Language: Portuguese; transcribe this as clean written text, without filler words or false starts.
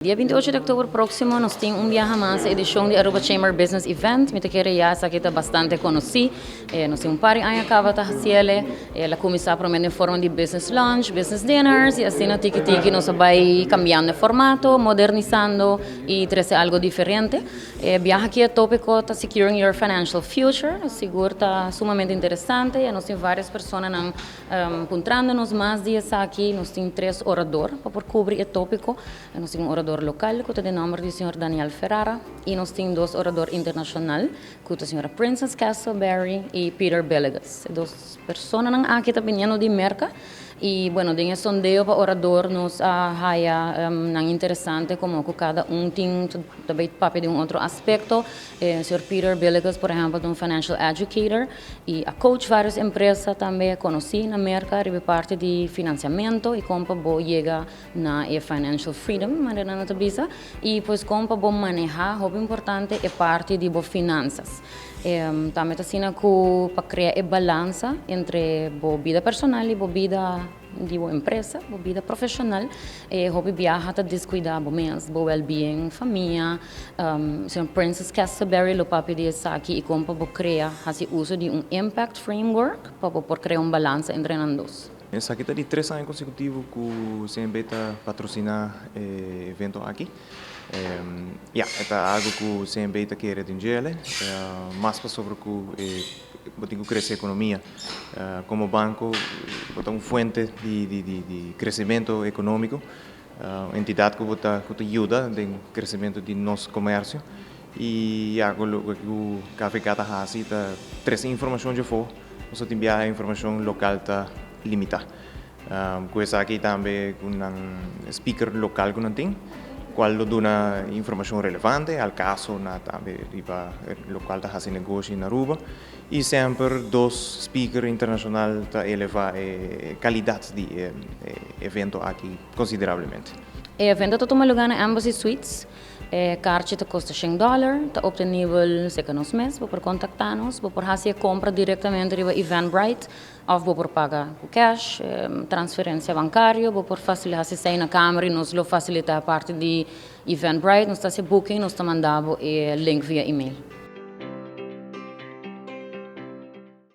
Dia 28 de outubro próximo nós temos viaje mais, edição de Aruba Chamber Business Event. Me quero já essa aqui bastante conheci. Nós temos par de anos acaba de fazer. A comissão promete em forma de business lunch, business dinners e assim no tiki nós vai cambiando de formato, modernizando e trazer algo diferente. Viaje aqui é tópico está securing your financial future. Seguro está sumamente interessante. Nós temos várias pessoas encontrando-nos mais dias aqui. Nós temos 3 oradores para cobrir o tópico. Nós temos orador local, que tem o nome do Sr. Daniel Ferrara, e nós temos 2 oradores internacionais, que é a Sra. Princess Castleberry e Peter Belegas. 2 pessoas aqui estão vindo de merca, e, bueno, tem sondeo para orador nos haya interessante como que cada tem também papel de outro aspecto. O Sr. Peter Belegas, por exemplo, é um financial educator e a coach várias empresas também conheci na merca, ribe parte de financiamento e como bo chega na financial freedom, maneira na tabisa, e pois como bo manejar, o importante é parte de bo finanças. Também está sendo que para criar a balança entre a vida personal e a vida de uma empresa, a vida profissional, hobby viaja a descuidar o mês, o well-being, família. Sr. Princess Castleberry, o papi de aqui e como para criar o uso de impact framework para criar balança entre os dois. Essa aqui está de 3 anos consecutivos que o CNB está patrocinar evento aqui. É algo que o CNB está querendo entender, mais sobre que crescer a economia. Como banco, é uma fonte de crescimento econômico, entidade que ajuda no crescimento do nosso comércio. E o café Cata Hasi está trazendo informação de fora, nós temos a informação local está limitada. Com essa aqui também um speaker local que não tem, qual dá informação relevante ao caso na também local está fazendo negócio na Aruba e sempre 2 speakers internacionais para elevar a qualidade do evento aqui consideravelmente. O evento está tomando lugar na Embassy Suites. Kaartje custa $100, está op de nível segundo mês, para contactar-nos, para fazer compra diretamente via Eventbrite, ou para pagar com cash, transferência bancária, para facilitar se sair na câmera e nos facilitar a parte de Eventbrite, nos está se booking, nos está mandando o link via e-mail.